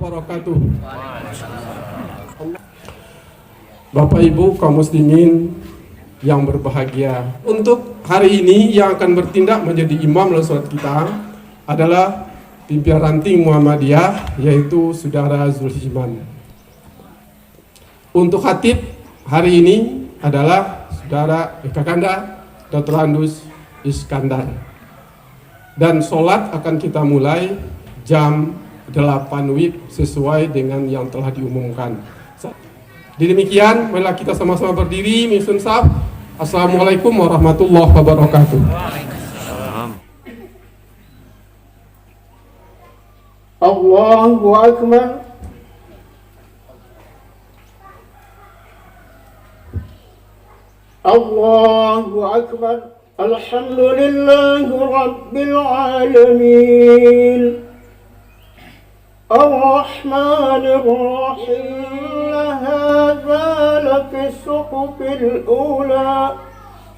wabarakatuh. Bapak Ibu kaum muslimin yang berbahagia, untuk hari ini yang akan bertindak menjadi imam dalam salat kita adalah pimpinan ranting Muhammadiyah, yaitu Saudara Zulhiman. Untuk khatib hari ini adalah Saudara Kakanda Dr. Andus Iskandar. Dan sholat akan kita mulai jam 8 WIB sesuai dengan yang telah diumumkan. Demikian, marilah kita sama-sama berdiri menyusun shaf. Assalamualaikum warahmatullahi wabarakatuh. Allahu Akbar. Allahu Akbar. Alhamdulillahi Rabbil Alamin. Ar-Rahmanir Rahim. هذا لفي الصحف الأولى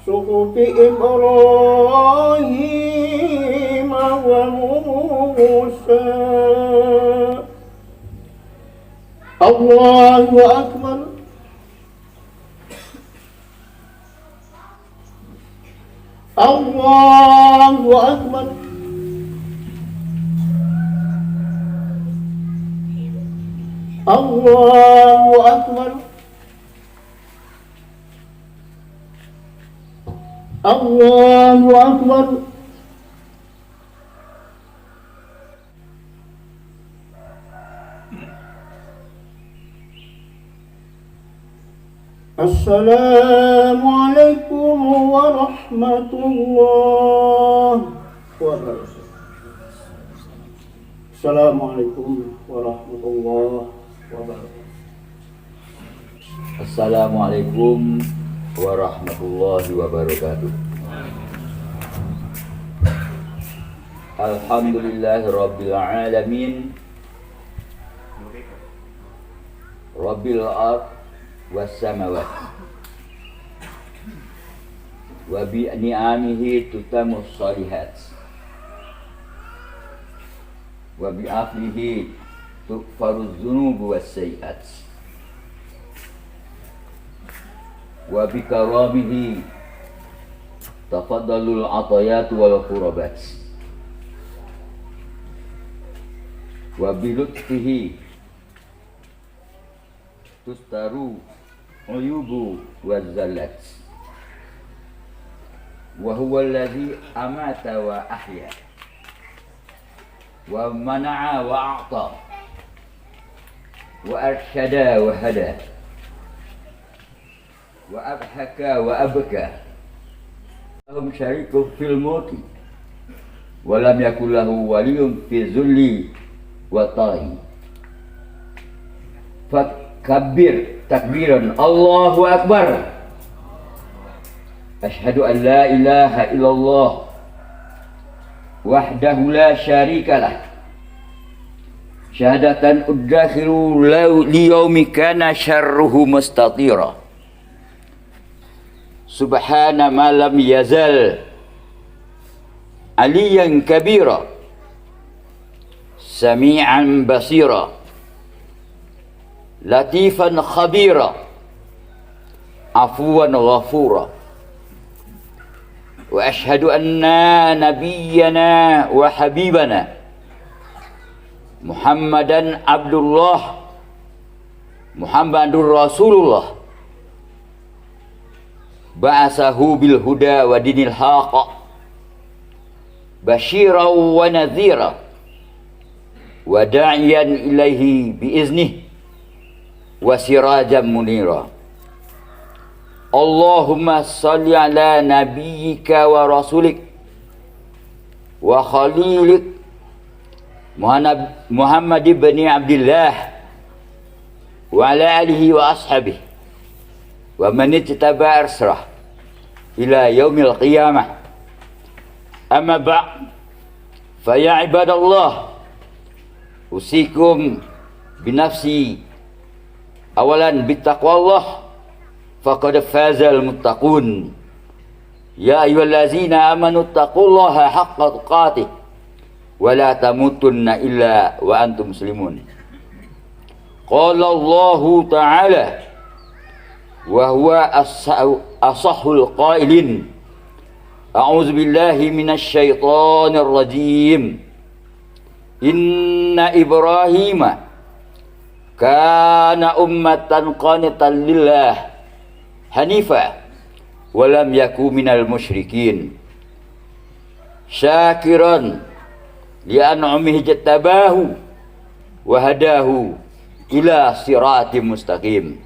صحف إبراهيم وموسى. الله أكبر. الله أكبر. الله أكبر. الله أكبر. السلام عليكم ورحمة الله وبركاته. السلام عليكم ورحمة الله وبركاته. Assalamualaikum warahmatullahi wabarakatuh. Alhamdulillahi rabbil alamin, rabbil ard was samawat, wa bi ni'amihi tutamus shalihat, wa bi aflihi tukfaruz dzunub was sayiat, wa bi karamihi tafaddalul atayat wal qurabat, wa bi lutfihi tustaru uyubu wa zallat, wa huwa alladhi amata wa ahya wa mana'a wa a'ta wa arsyada wa hada wa abhaka wa abka, lahum syarikun fil mulki wa lam yakul lahu waliyyun fi zulli wa ta'i, fakabbir takbiran. Allahu akbar. Asyhadu an la ilaha illallah wahdahu la syarikalah, syahadatan udakhiru li yaumi kana syarruhu mustatira, subhana ma lam yazal aliyan kabira, sami'an basira, latifan khabira, afuwan ghafura. Wa ashhadu anna nabiyyana wa habibana Muhammadan Abdullah Muhammadur Rasulullah ba'asahu bil huda wa dinil haqq basyiran wa nadhira wa da'iyan ilaihi biiznih wa sirajan munira. Allahumma salli ala nabiyyika wa rasulik wa khalilik Muhammad ibn Abdullah wa ala alihi wa ashabihi wa man ittaba arsrah ila yaumil qiyamah. Amma ba'd, fa ya ibadallah, usikum binafsi awalan bittaqwallah, faqad fazal muttaqun. Ya ayyuhallazina amanu taqullaha haqqa tuqatih wa la tamutunna illa wa antum muslimun. Qala Allah Ta'ala wa huwa asahul qailin. A'udzu billahi minasy syaithanir rajim. Inna Ibrahim kana ummatan qanitan lillah hanifa wa lam yakun minal musyrikin syakiran li an'amihi jattabahu wa hadahu ila siratim mustaqim.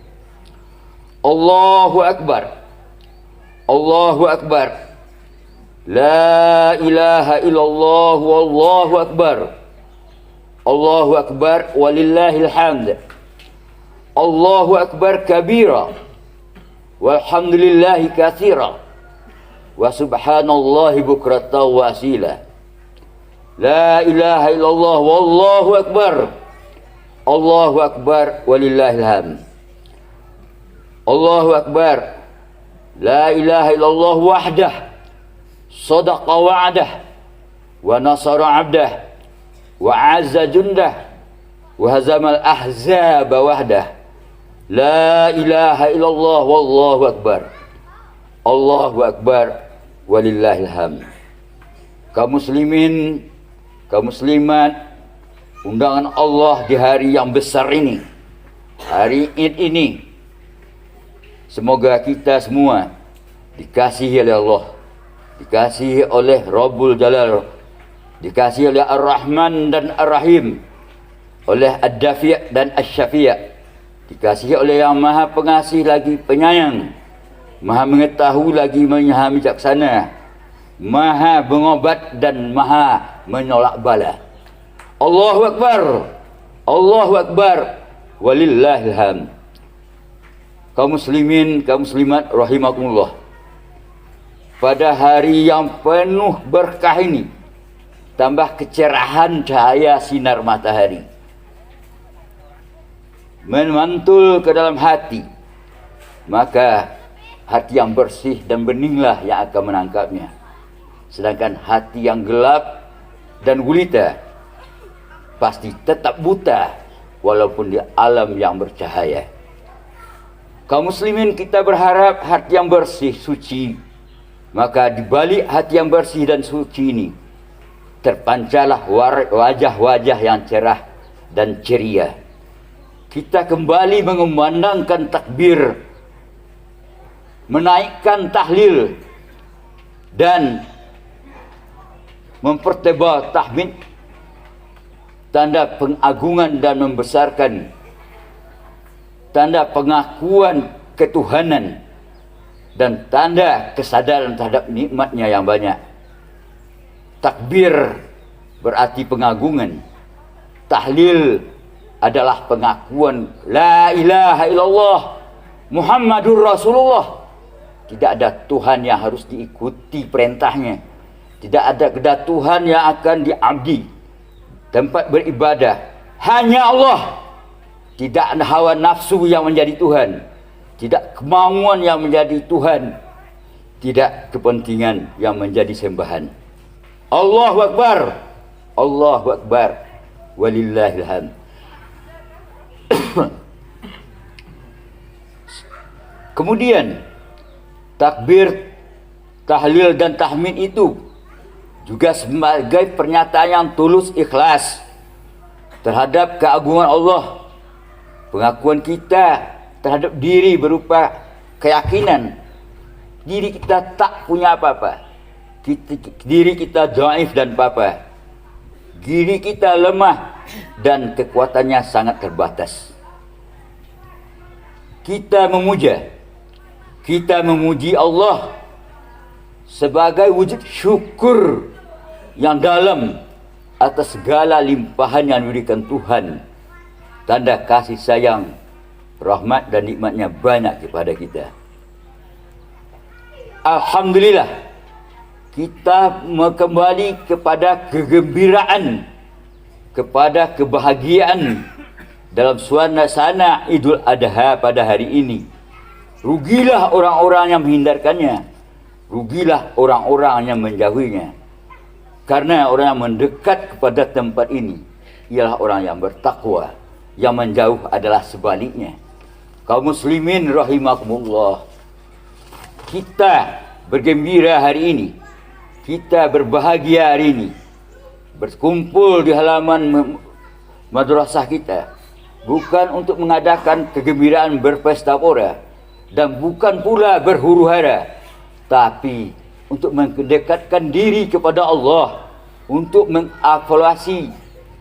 Allahu akbar, Allahu akbar, la ilaha illallah, wallahu akbar, Allahu akbar, walillahil hamd. Allahu akbar kabira, walhamdulillahi katsira, wa subhanallahi bukratan wa asila. La ilaha illallah, wallahu akbar, Allahu akbar, walillahil hamd. Allahu akbar, la ilaha illallah wahdah, sadaqa wa'dah, wa nasara 'abdah, wa 'azza jundah, wa hazamal ahzaba wahdah. La ilaha illallah, wallahu akbar, Allahu akbar, walillahil hamd. Kaum muslimin, kaum muslimat, undangan Allah di hari yang besar ini, hari Id ini, semoga kita semua dikasihi oleh Allah, dikasihi oleh Rabbul Jalal, dikasihi oleh Ar-Rahman dan Ar-Rahim, oleh Ad-Dafi' dan Asy-Syafi', dikasihi oleh yang Maha Pengasih lagi Penyayang, Maha Mengetahui lagi Maha Bijaksana, Maha Mengobat dan Maha Menolak bala. Allahu akbar, Allahu akbar, walillahil hamd. Kaum muslimin, kaum muslimat rahimakumullah. Pada hari yang penuh berkah ini, tambah kecerahan cahaya sinar matahari memantul ke dalam hati, maka hati yang bersih dan beninglah yang akan menangkapnya. Sedangkan hati yang gelap dan gulita pasti tetap buta walaupun di alam yang bercahaya. Kaum muslimin, kita berharap hati yang bersih, suci. Maka di balik hati yang bersih dan suci ini terpancarlah wajah-wajah yang cerah dan ceria. Kita kembali mengumandangkan takbir, menaikkan tahlil, dan mempertebal tahmid, tanda pengagungan dan membesarkan, tanda pengakuan ketuhanan, dan tanda kesadaran terhadap nikmatnya yang banyak. Takbir berarti pengagungan, tahlil adalah pengakuan la ilaha illallah Muhammadur Rasulullah. Tidak ada Tuhan yang harus diikuti perintahnya, tidak ada Tuhan yang akan diabdi, tempat beribadah hanya Allah. Tidak ada hawa nafsu yang menjadi Tuhan, tidak kemauan yang menjadi Tuhan, tidak kepentingan yang menjadi sembahan. Allahu akbar, Allahu akbar, walillahil hamd. Kemudian takbir, tahlil dan tahmid itu juga sebagai pernyataan yang tulus ikhlas terhadap keagungan Allah. Pengakuan kita terhadap diri berupa keyakinan diri kita tak punya apa-apa, diri kita dhaif dan papa, diri kita lemah dan kekuatannya sangat terbatas. Kita memuji Allah sebagai wujud syukur yang dalam atas segala limpahan yang diberikan Tuhan. Tanda kasih sayang, rahmat dan nikmatnya banyak kepada kita. Alhamdulillah, kita kembali kepada kegembiraan, kepada kebahagiaan dalam suasana Idul Adha pada hari ini. Rugilah orang-orang yang menghindarkannya, rugilah orang-orang yang menjauhinya. Karena orang yang mendekat kepada tempat ini ialah orang yang bertakwa, yang menjauh adalah sebaliknya. Kaum muslimin rahimakumullah, kita bergembira hari ini, kita berbahagia hari ini, berkumpul di halaman madrasah kita, bukan untuk mengadakan kegembiraan berpesta pora, dan bukan pula berhuru-hara, tapi untuk mendekatkan diri kepada Allah, untuk mengevaluasi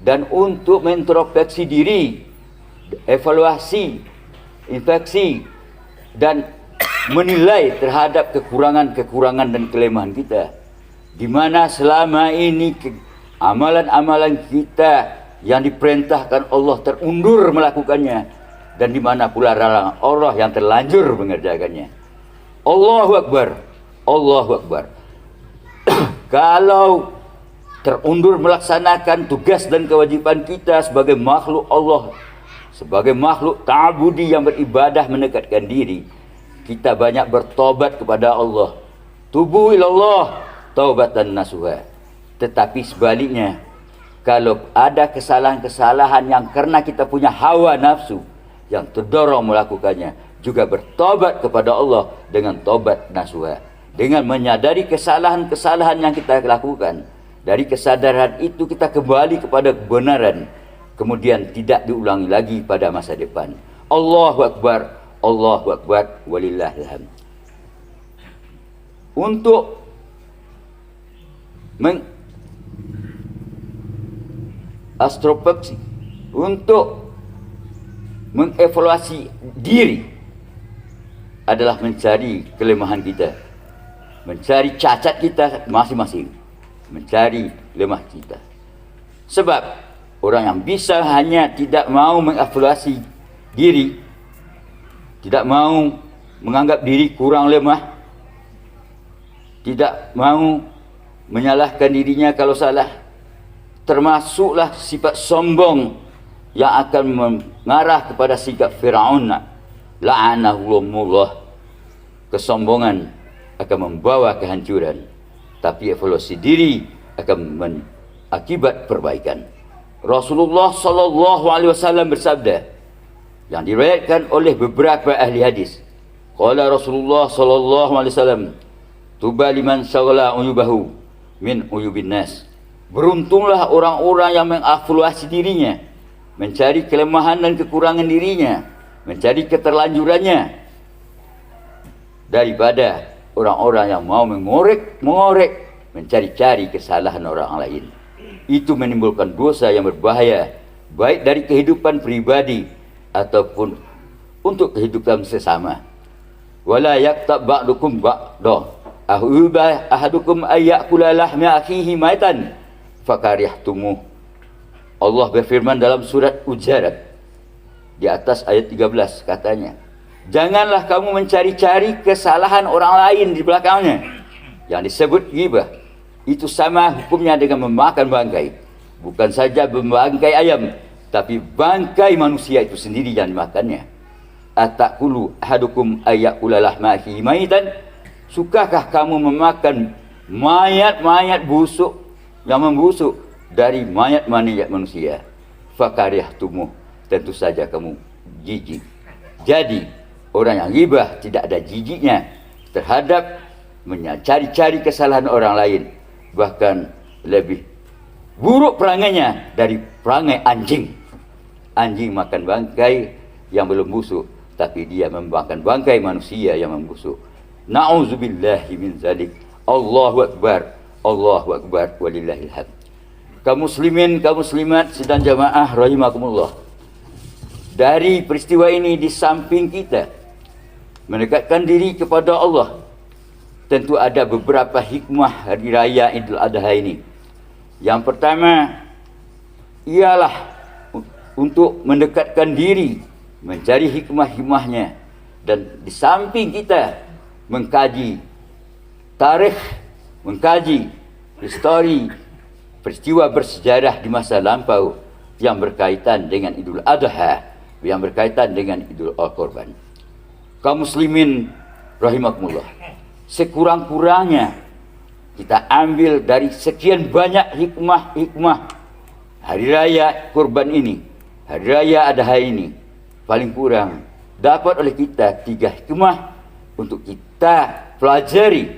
dan untuk mengintrospeksi diri, evaluasi, infeksi, dan menilai terhadap kekurangan-kekurangan dan kelemahan kita, di mana selama ini amalan-amalan kita yang diperintahkan Allah terundur melakukannya, dan di mana pula larangan Allah yang terlanjur mengerjakannya. Allahu Akbar, Allahu Akbar. Kalau terundur melaksanakan tugas dan kewajiban kita sebagai makhluk Allah, sebagai makhluk ta'budi yang beribadah mendekatkan diri, kita banyak bertobat kepada Allah. Tubu ilallah taubatan nasuha. Tetapi sebaliknya, kalau ada kesalahan-kesalahan yang karena kita punya hawa nafsu yang terdorong melakukannya, juga bertobat kepada Allah dengan tobat nasuha, dengan menyadari kesalahan-kesalahan yang kita lakukan. Dari kesadaran itu kita kembali kepada kebenaran, kemudian tidak diulangi lagi pada masa depan. Allahu Akbar, Allahu Akbar, walillahil hamd. Untuk mengastropeksi, untuk mengevaluasi diri, adalah mencari kelemahan kita, mencari cacat kita masing-masing, mencari lemah kita. Sebab orang yang bisa hanya tidak mau mengevaluasi diri, tidak mau menganggap diri kurang lemah, tidak mau menyalahkan dirinya kalau salah, termasuklah sifat sombong yang akan mengarah kepada sikap Fir'aun, la'anahullah. Kesombongan akan membawa kehancuran, tapi evaluasi diri akan mengakibat perbaikan. Rasulullah sallallahu alaihi wasallam bersabda, yang diriwayatkan oleh beberapa ahli hadis. Qala Rasulullah sallallahu alaihi wasallam, tuba liman syaghala uyubahu min uyubin nas. Beruntunglah orang-orang yang mengevaluasi dirinya, mencari kelemahan dan kekurangan dirinya, mencari keterlanjurannya, daripada orang-orang yang mau mengorek, mencari-cari kesalahan orang lain. Itu menimbulkan dosa yang berbahaya, baik dari kehidupan pribadi ataupun untuk kehidupan sesama. Wala yaktab ba'dukum ba'da ahuba ahadukum ayyakula lahma akhihi maitan fakarihtumuh. Allah berfirman dalam surat Hujarat di atas ayat 13, katanya, janganlah kamu mencari-cari kesalahan orang lain di belakangnya. Yang disebut ghibah itu sama hukumnya dengan memakan bangkai. Bukan saja membangkai ayam, tapi bangkai manusia itu sendiri yang dimakannya. Atakulu ahadukum ayyakula lahmahi maitan. Sukakah kamu memakan mayat-mayat busuk yang membusuk dari mayat-mayat manusia? Fakarihtumuh, tentu saja kamu jijik. Jadi orang yang ghibah tidak ada jijiknya terhadap mencari-cari kesalahan orang lain, bahkan lebih buruk perangainya dari perangai anjing. Anjing makan bangkai yang belum busuk, tapi dia memakan bangkai manusia yang membusuk. Na'udzubillahi min zalik. Allahu Akbar, Allahu Akbar, walillahil hamd. Kaum muslimin, kaum muslimat sidang jamaah rahimakumullah, dari peristiwa ini, di samping kita mendekatkan diri kepada Allah, tentu ada beberapa hikmah hari raya Idul Adha ini. Yang pertama ialah untuk mendekatkan diri, mencari hikmah-hikmahnya, dan di samping kita mengkaji tarikh, mengkaji histori, peristiwa bersejarah di masa lampau yang berkaitan dengan Idul Adha, yang berkaitan dengan Idul Al-Qurban. Kaum muslimin rahimakumullah, sekurang-kurangnya kita ambil dari sekian banyak hikmah-hikmah hari raya kurban ini, Hari Raya Adha ini paling kurang dapat oleh kita 3 hikmah untuk kita pelajari,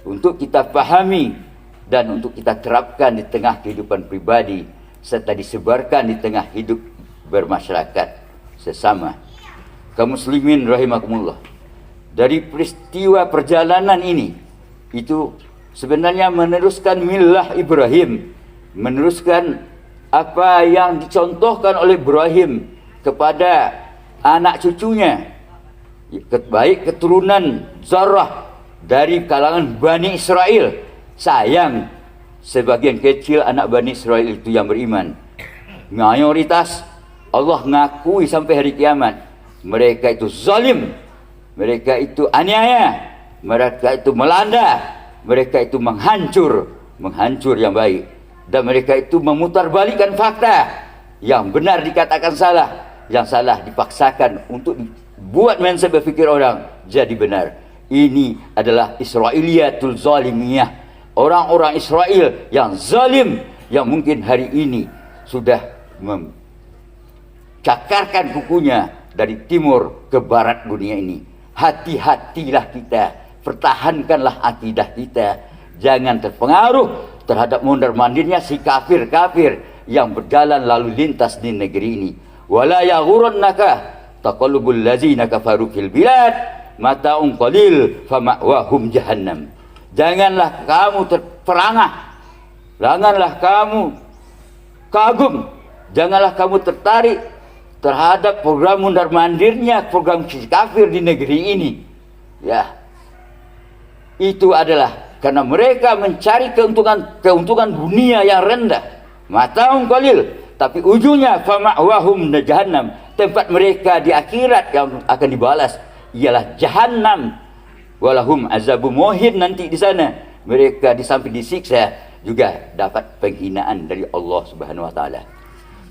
untuk kita pahami, dan untuk kita terapkan di tengah kehidupan pribadi serta disebarkan di tengah hidup bermasyarakat sesama kaum muslimin rahimakumullah. Dari peristiwa perjalanan ini itu sebenarnya meneruskan millah Ibrahim, meneruskan apa yang dicontohkan oleh Ibrahim kepada anak cucunya, baik keturunan Zarah dari kalangan Bani Israel. Sayang, sebagian kecil anak Bani Israel itu yang beriman. Mayoritas Allah ngakui sampai hari kiamat, mereka itu zalim, mereka itu aniaya, mereka itu melanda, mereka itu menghancur yang baik. Dan mereka itu memutarbalikkan fakta. Yang benar dikatakan salah, yang salah dipaksakan untuk buat mindset berfikir orang jadi benar. Ini adalah Israiliyatul zalimiyah, orang-orang Israel yang zalim, yang mungkin hari ini sudah mencakarkan kukunya dari timur ke barat dunia ini. Hati-hatilah kita, pertahankanlah akidah kita, jangan terpengaruh terhadap mondar-mandirnya si kafir-kafir yang berjalan lalu lintas di negeri ini. Wala yaghurannaka taqallubul ladzina kafaru fil bilad mata'un qalil fama'wahum jahannam. Janganlah kamu terperangah, janganlah kamu kagum, janganlah kamu tertarik terhadap program mondar-mandirnya program si kafir di negeri ini. Ya, itu adalah karena mereka mencari keuntungan dunia yang rendah. Mata'un qalil, tapi ujungnya fama'wahum jahannam. Tempat mereka di akhirat yang akan dibalas ialah jahannam. Walahum azabu muhin, nanti di sana mereka di samping disiksa juga dapat penghinaan dari Allah Subhanahu wa taala.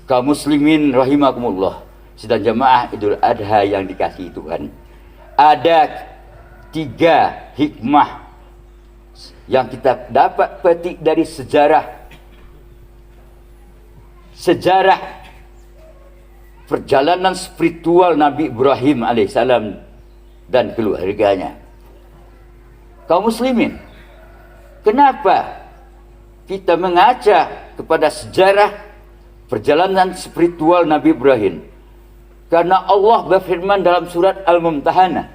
Kaum muslimin rahimakumullah, sedang jemaah Idul Adha yang dikasihi Tuhan, ada 3 hikmah yang kita dapat petik dari sejarah perjalanan spiritual Nabi Ibrahim alaihissalam dan keluarganya. Kaum muslimin, kenapa kita mengaca kepada sejarah perjalanan spiritual Nabi Ibrahim? Karena Allah berfirman dalam surat Al-Mumtahanah,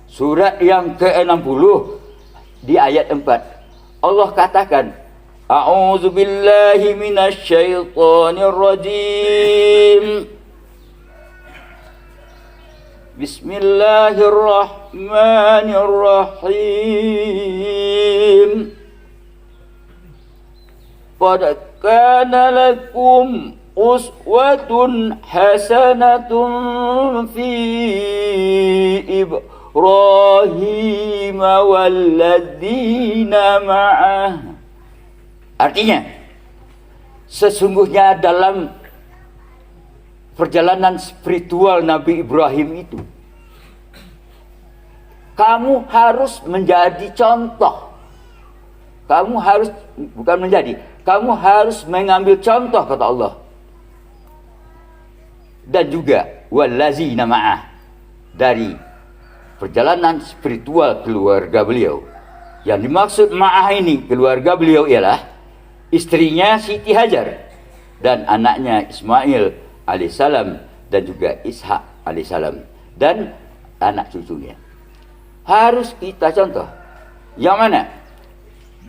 surat yang ke-60 di ayat 4. Allah katakan, A'udzu billahi minasy syaithanir rajim. Bismillahirrahmanirrahim. Qad kana lakum uswatun hasanatun fi Ibrahim walladzina ma'ah. Artinya, sesungguhnya dalam perjalanan spiritual Nabi Ibrahim itu, kamu harus menjadi contoh. Kamu harus, bukan menjadi, kamu harus mengambil contoh, kata Allah. Dan juga wallazina ma'ah, dari perjalanan spiritual keluarga beliau. Yang dimaksud ma'ah ini, keluarga beliau ialah istrinya Siti Hajar dan anaknya Ismail alaihissalam dan juga Ishak alaihissalam dan anak cucunya. Harus kita contoh. Yang mana?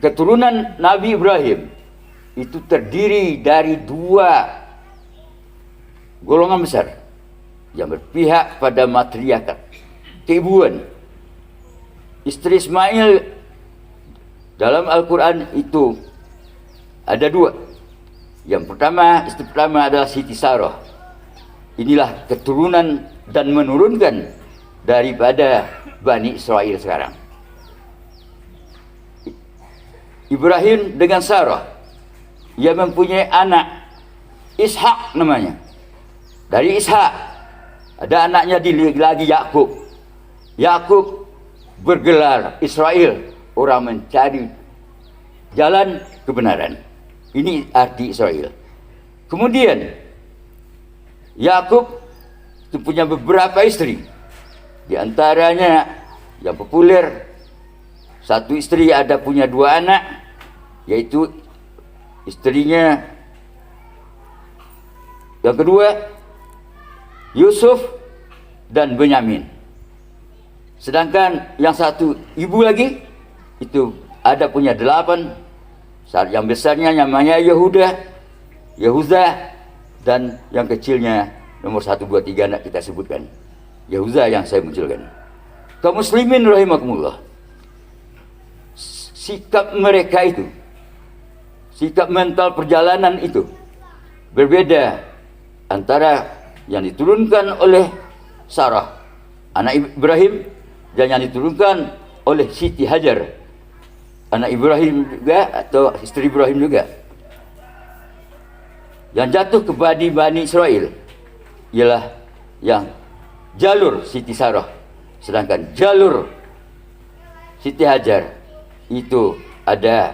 Keturunan Nabi Ibrahim itu terdiri dari 2 golongan besar yang berpihak pada matriarkat, keibuan. Istri Ismail dalam Al-Quran itu ada 2. Yang pertama, istri pertama adalah Siti Sarah. Inilah keturunan dan menurunkan daripada Bani Israel sekarang. Ibrahim dengan Sarah, ia mempunyai anak Ishak namanya. Dari Ishak ada anaknya lagi Yakub. Yakub bergelar Israel, orang mencari jalan kebenaran. Ini arti Israel. Kemudian Yakub itu punya beberapa istri. Di antaranya yang populer, satu istri ada punya 2 anak, yaitu istrinya yang kedua Yusuf dan Benyamin. Sedangkan yang satu ibu lagi itu ada punya 8. Yang besarnya namanya Yehuda, dan yang kecilnya nomor 1, 2, 3 nak kita sebutkan. Yehuda yang saya munculkan. Kaum muslimin rahimakumullah. Sikap mereka itu, sikap mental perjalanan itu berbeda antara yang diturunkan oleh Sarah, anak Ibrahim, dan yang diturunkan oleh Siti Hajar, anak Ibrahim juga atau istri Ibrahim juga. Yang jatuh ke Bani Israel ialah yang jalur Siti Sarah, sedangkan jalur Siti Hajar itu ada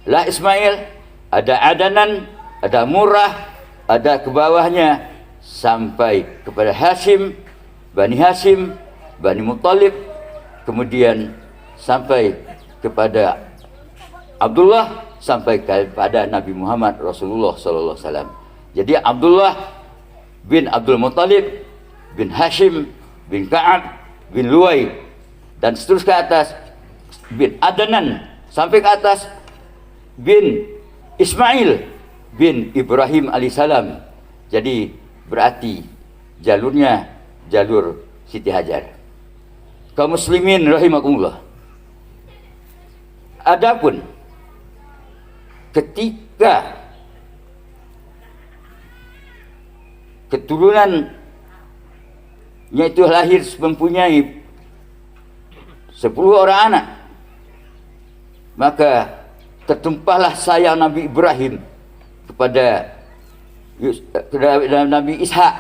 La Ismail, ada Adanan, ada Murrah, ada ke bawahnya sampai kepada Hashim, Bani Muttalib, kemudian sampai kepada Abdullah, sampai kepada Nabi Muhammad Rasulullah sallallahu alaihi wasallam. Jadi Abdullah bin Abdul Muttalib bin Hashim bin Ka'ab bin Luwai dan seterusnya ke atas bin Adnan sampai ke atas bin Ismail bin Ibrahim alaihissalam. Jadi berarti jalurnya jalur Siti Hajar. Kaum muslimin rahimakumullah. Adapun ketika keturunannya itu lahir mempunyai 10 orang anak, maka tertumpahlah sayang Nabi Ibrahim kepada Nabi Ishak,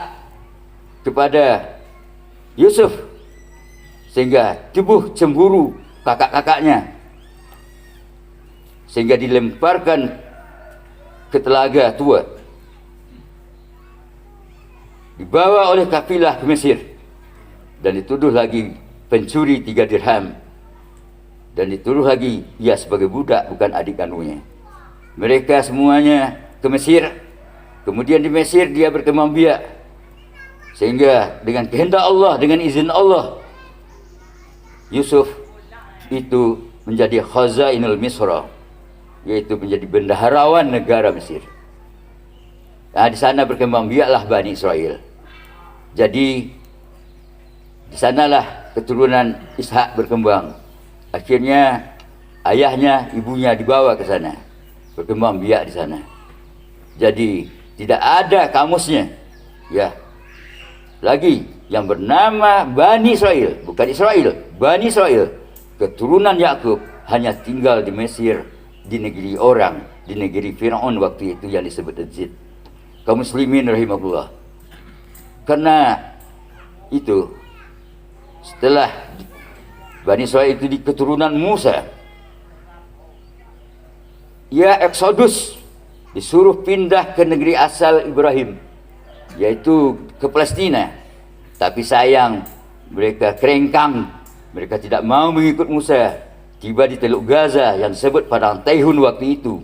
kepada Yusuf, sehingga timbul cemburu kakak-kakaknya, sehingga dilemparkan ke telaga tua, dibawa oleh kafilah ke Mesir, dan dituduh lagi pencuri 3 dirham, dan dituduh lagi ia sebagai budak bukan adik kandungnya. Mereka semuanya ke Mesir. Kemudian di Mesir dia berkembang biak, sehingga dengan kehendak Allah, dengan izin Allah, Yusuf itu menjadi khazainul Misra, yaitu menjadi bendaharawan negara Mesir. Nah, di sana berkembang biaklah Bani Israel. Jadi di sanalah keturunan Ishak berkembang. Akhirnya ayahnya, ibunya dibawa ke sana, berkembang biak di sana. Jadi tidak ada kamusnya, ya, lagi yang bernama Bani Israel, bukan Israel, Bani Israel. Keturunan Yakub hanya tinggal di Mesir, di negeri orang, di negeri Fir'aun waktu itu yang disebut Egypt. Kaum muslimin rahimahullah. Karena itu setelah Bani Israel itu di keturunan Musa, ia eksodus, disuruh pindah ke negeri asal Ibrahim, yaitu ke Palestina. Tapi sayang, mereka kerengkang, mereka tidak mau mengikut Musa. Tiba di Teluk Gaza yang disebut Padang Taihun waktu itu,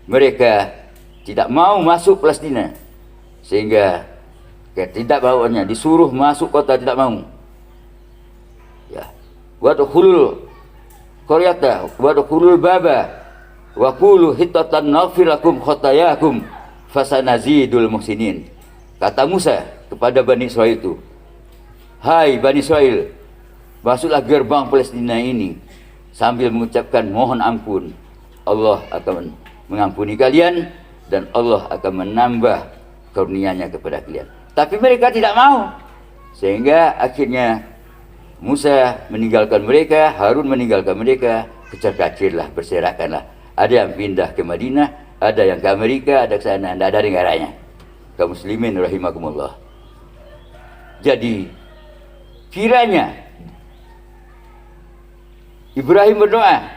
mereka tidak mau masuk Palestina, sehingga tidak bawanya disuruh masuk kota, tidak mau. Ya, wadkhulul qaryata wadkhulul baba wa qulu hittatan naghfir lakum khotayakum fasanazidul muhsinin. Kata Musa kepada Bani Israel itu, hai Bani Israel, masuklah gerbang Palestina ini sambil mengucapkan mohon ampun. Allah akan mengampuni kalian dan Allah akan menambah karunia-Nya kepada kalian. Tapi mereka tidak mau, sehingga akhirnya Musa meninggalkan mereka, Harun meninggalkan mereka, kecer-kacirlah, berserakanlah. Ada yang pindah ke Madinah, ada yang ke Amerika, ada ke sana, tidak ada negaranya. Kaum muslimin rahimakumullah. Jadi kiranya Ibrahim berdoa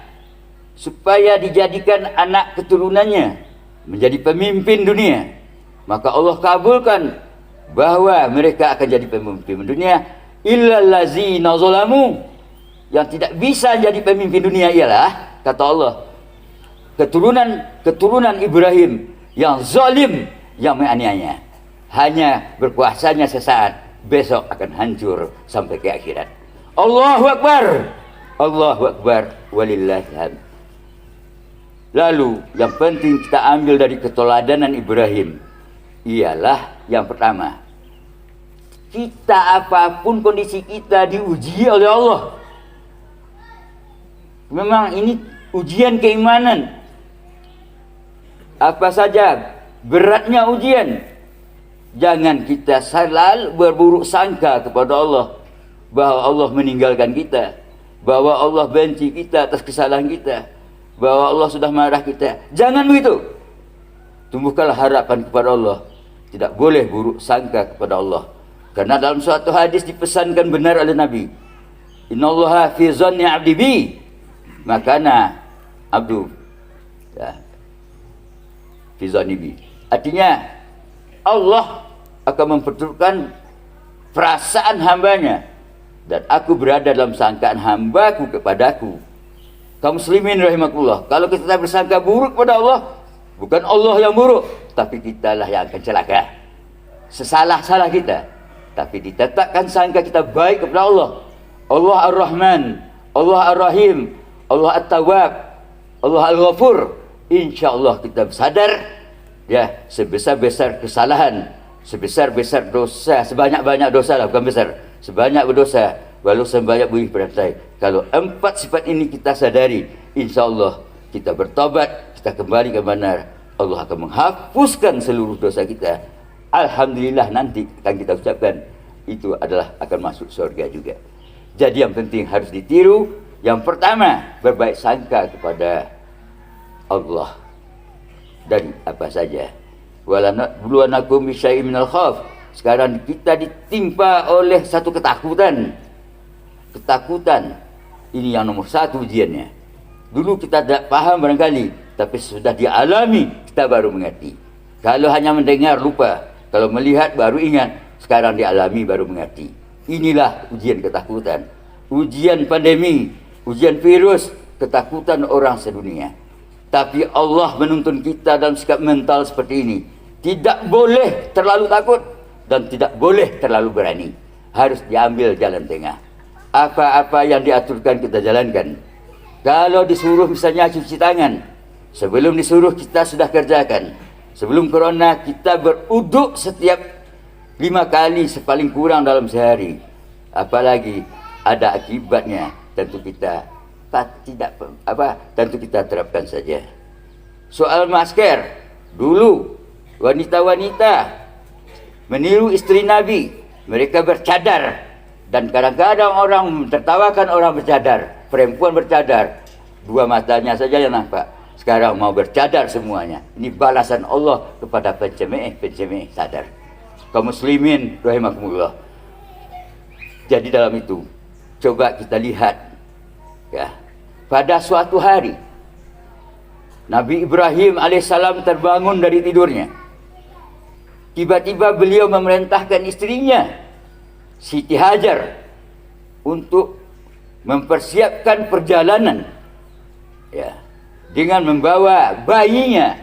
supaya dijadikan anak keturunannya menjadi pemimpin dunia, maka Allah kabulkan bahwa mereka akan jadi pemimpin dunia, illal ladzina zalamu. Yang tidak bisa jadi pemimpin dunia ialah, kata Allah, keturunan Ibrahim yang zalim, yang menganiaya. Hanya berkuasanya sesaat, besok akan hancur sampai ke akhirat. Allahu Akbar, Allahu Akbar, walillahil hamd. Lalu yang penting kita ambil dari keteladanan Ibrahim ialah yang pertama, kita apapun kondisi kita diuji oleh Allah. Memang ini ujian keimanan. Apa saja beratnya ujian, jangan kita selalu berburuk sangka kepada Allah bahwa Allah meninggalkan kita, bahwa Allah benci kita atas kesalahan kita, bahwa Allah sudah marah kita. Jangan begitu. Tumbuhkanlah harapan kepada Allah. Tidak boleh buruk sangka kepada Allah. Karena dalam suatu hadis dipesankan benar oleh Nabi, innallaha fi zanni 'abdi bi makana abdu ya, fi zanni bi. Artinya Allah akan mempertukarkan perasaan hambanya, dan aku berada dalam sangkaan hambaku kepadaku. Kaum muslimin rahimakumullah, kalau kita bersangka buruk pada Allah, bukan Allah yang buruk, tapi kitalah yang akan celaka. Sesalah-salah kita, tapi ditetapkan sangka kita baik kepada Allah. Allah Ar-Rahman, Allah Ar-Rahim, Allah At-Tawwab, Allah Al-Ghafur. InsyaAllah kita sadar, ya, sebesar-besar kesalahan, sebesar-besar dosa, sebanyak-banyak dosa lah, bukan besar, sebanyak berdosa, walau sebanyak bumi berantai. Kalau 4 sifat ini kita sadari, InsyaAllah kita bertobat, kita kembali ke benar, Allah akan menghapuskan seluruh dosa kita. Alhamdulillah, nanti akan kita ucapkan itu adalah akan masuk surga juga. Jadi yang penting harus ditiru. Yang pertama, berbaik sangka kepada Allah dari apa saja. Walanabluwannakum bisyai'in minal khauf. Sekarang kita ditimpa oleh satu ketakutan. Ketakutan ini yang nomor 1 ujiannya. Dulu kita tidak paham barangkali, tapi sudah dialami kita baru mengerti. Kalau hanya mendengar lupa, kalau melihat baru ingat, sekarang dialami baru mengerti. Inilah ujian ketakutan, ujian pandemi, ujian virus, ketakutan orang sedunia. Tapi Allah menuntun kita dalam sikap mental seperti ini. Tidak boleh terlalu takut dan tidak boleh terlalu berani. Harus diambil jalan tengah. Apa-apa yang diaturkan kita jalankan. Kalau disuruh misalnya cuci tangan, sebelum disuruh kita sudah kerjakan. Sebelum corona kita beruduk setiap 5 kali paling kurang dalam sehari. Apalagi ada akibatnya, tentu kita tentu kita terapkan saja. Soal masker, dulu wanita-wanita meniru istri Nabi, mereka bercadar, dan kadang-kadang orang tertawakan orang bercadar, perempuan bercadar, 2 matanya saja yang nampak. Sekarang mau bercadar semuanya. Ini balasan Allah kepada pencemeh sadar. Kaum muslimin rahimakumullah. Jadi dalam itu coba kita lihat, ya, pada suatu hari Nabi Ibrahim alaihissalam terbangun dari tidurnya. Tiba-tiba beliau memerintahkan istrinya Siti Hajar untuk mempersiapkan perjalanan, ya, dengan membawa bayinya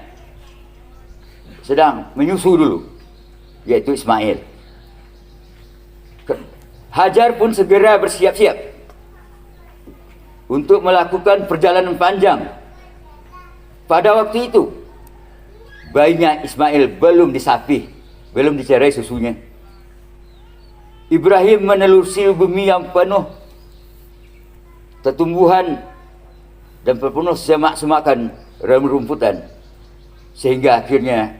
sedang menyusu dulu, yaitu Ismail. Hajar pun segera bersiap-siap untuk melakukan perjalanan panjang. Pada waktu itu bayinya Ismail belum disapih, belum dicerai susunya. Ibrahim menelusuri bumi yang penuh tumbuhan dan penuh semak-semakan rumputan, sehingga akhirnya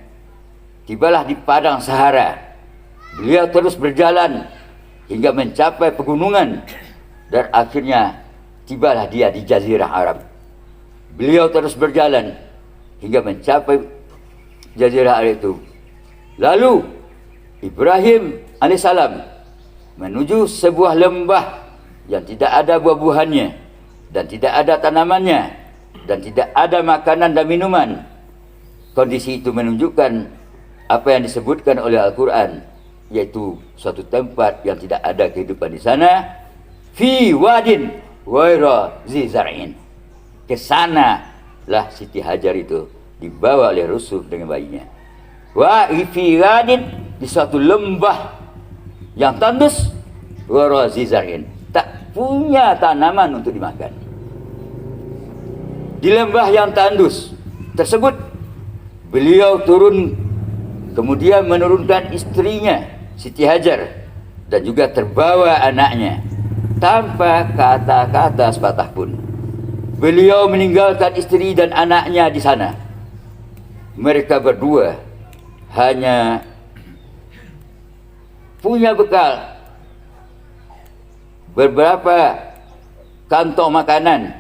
tibalah di padang Sahara. Beliau terus berjalan hingga mencapai pegunungan, dan akhirnya tibalah dia di Jazirah Arab. Beliau terus berjalan hingga mencapai Jazirah Arab itu. Lalu Ibrahim alaihissalam menuju sebuah lembah yang tidak ada buah-buahannya dan tidak ada tanamannya dan tidak ada makanan dan minuman. Kondisi itu menunjukkan apa yang disebutkan oleh Al-Quran, yaitu suatu tempat yang tidak ada kehidupan di sana, fi wadin ghaira zi zar'in. Ke sana lah Siti Hajar itu dibawa oleh Rasul dengan bayinya. Wa fi wadin, di suatu lembah yang tandus, ghaira zi zar'in, tak punya tanaman untuk dimakan. Di lembah yang tandus tersebut beliau turun, kemudian menurunkan istrinya Siti Hajar dan juga terbawa anaknya tanpa kata-kata sepatah pun. Beliau meninggalkan istri dan anaknya di sana. Mereka berdua hanya punya bekal beberapa kantong makanan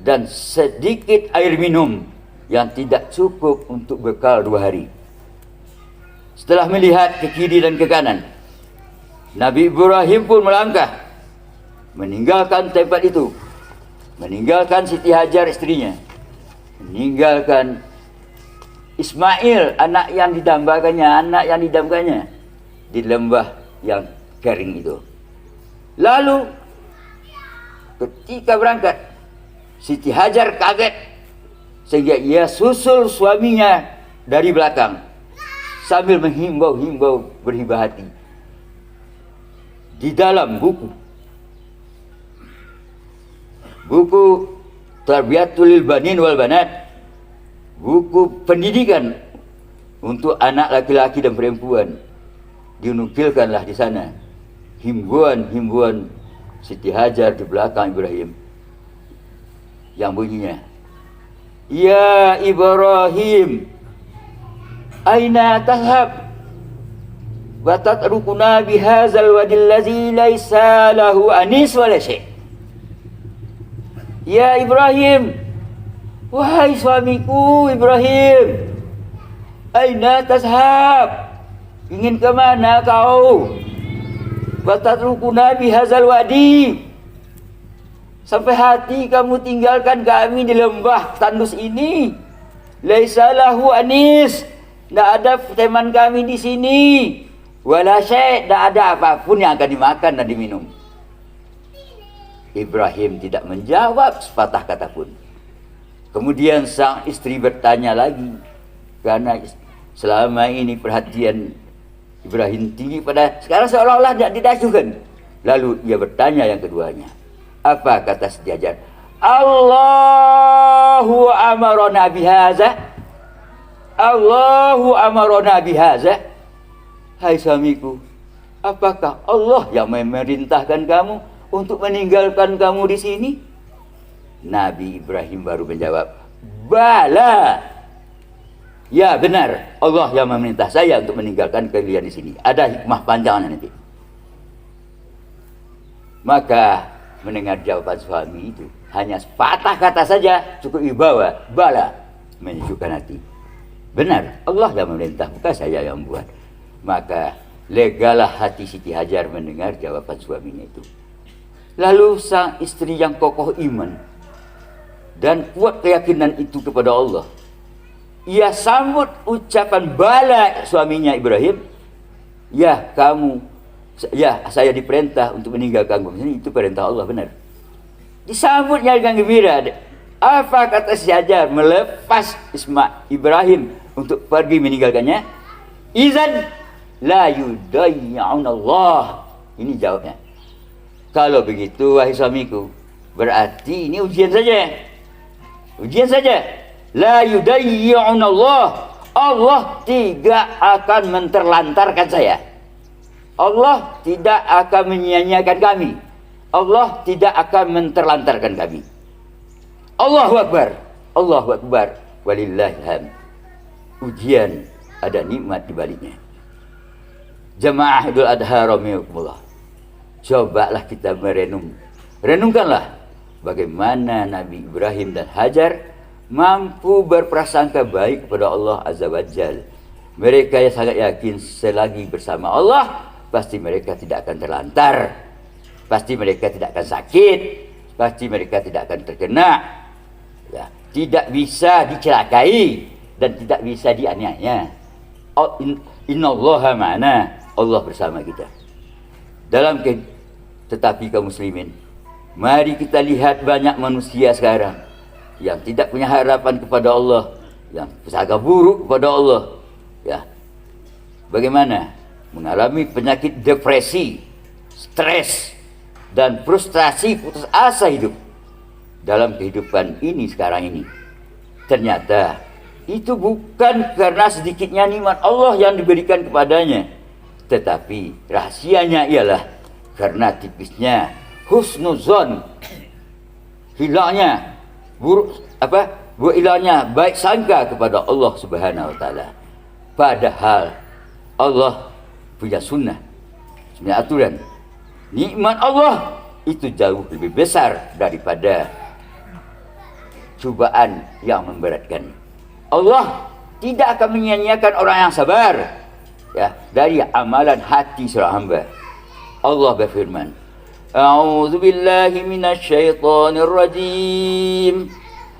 dan sedikit air minum yang tidak cukup untuk bekal 2 hari. Setelah melihat ke kiri dan ke kanan, Nabi Ibrahim pun melangkah meninggalkan tempat itu, meninggalkan Siti Hajar istrinya, meninggalkan Ismail anak yang didambakannya di lembah yang kering itu. Lalu ketika berangkat, Siti Hajar kaget sehingga ia susul suaminya dari belakang sambil menghimbau-himbau berhibah hati. Di dalam buku Tarbiyatul Banin wal Banat, buku pendidikan untuk anak laki-laki dan perempuan, dinukilkanlah di sana himbauan Siti Hajar di belakang Ibrahim yang bunyinya, ya Ibrahim, aina tazhab wa tatrukuna bihadzal wadil ladzi laisa lahu anis wala syai'. Ya Ibrahim, wahai suamiku Ibrahim, aina tazhab, ingin ke mana kau? Wa tatrukuna bihadzal wadi, sampai hati kamu tinggalkan kami di lembah tandus ini. Laisa lahu anis, tidak ada teman kami di sini. Wala syai', tidak ada apapun yang akan dimakan dan diminum. Ibrahim tidak menjawab sepatah kata pun. Kemudian sang istri bertanya lagi, karena selama ini perhatian Ibrahim tinggi pada sekarang seolah-olah tidak didajukan. Lalu ia bertanya yang keduanya. Apa kata Siti Hajar? Allahu amarona bihaza. Allahu amarona bihaza. Hai suamiku, apakah Allah yang memerintahkan kamu untuk meninggalkan kamu di sini? Nabi Ibrahim baru menjawab, bala. Ya benar, Allah yang memerintah saya untuk meninggalkan kalian di sini. Ada hikmah panjang nanti. Maka mendengar jawaban suami itu, hanya sepatah kata saja cukup dibawa, bala, menyejukkan hati. Benar, Allah yang memerintah, bukan saya yang buat. Maka legalah hati Siti Hajar mendengar jawaban suaminya itu. Lalu sang istri yang kokoh iman dan kuat keyakinan itu kepada Allah, ia sambut ucapan bala suaminya Ibrahim. Ya saya diperintah untuk meninggalkan kamu. Itu perintah Allah, benar. Disambutnya dengan gembira. Apa kata Siti Hajar melepas Ibrahim untuk pergi meninggalkannya? Izan la yudayya'un Allah. Ini jawabnya. Kalau begitu wahai suamiku, berarti ini ujian saja. Ujian saja. La yudayya'un Allah. Allah tidak akan menterlantarkan saya. Allah tidak akan menyia-nyiakan kami. Allah tidak akan menterlantarkan kami. Allahu Akbar. Allahu Akbar. Walillahilhamd. Ujian ada nikmat di baliknya. Jamaah Idul Adha rahimakumullah. Cobalah kita renungkanlah bagaimana Nabi Ibrahim dan Hajar mampu berprasangka baik kepada Allah Azza wa Jalla. Mereka yang sangat yakin selagi bersama Allah, pasti mereka tidak akan terlantar, pasti mereka tidak akan sakit, pasti mereka tidak akan terkena, ya, tidak bisa dicelakai dan tidak bisa dianiaya. Innallaha ma'ana, Allah bersama kita. Tetapi kaum muslimin, mari kita lihat banyak manusia sekarang yang tidak punya harapan kepada Allah, yang prasangka buruk kepada Allah, ya. Bagaimana? Mengalami penyakit depresi, stres, dan frustrasi, putus asa hidup dalam kehidupan ini sekarang ini. Ternyata itu bukan karena sedikitnya nikmat Allah yang diberikan kepadanya, tetapi rahasianya ialah karena tipisnya husnuzon, hilangnya hilangnya baik sangka kepada Allah Subhanahu wa taala. Padahal Allah punya sunnah, punya aturan. Nikmat Allah itu jauh lebih besar daripada cobaan yang memberatkan. Allah tidak akan menyia-nyiakan orang yang sabar, ya, dari amalan hati seorang hamba. Allah berfirman, A'udzu billahi minasyaitonir rajim.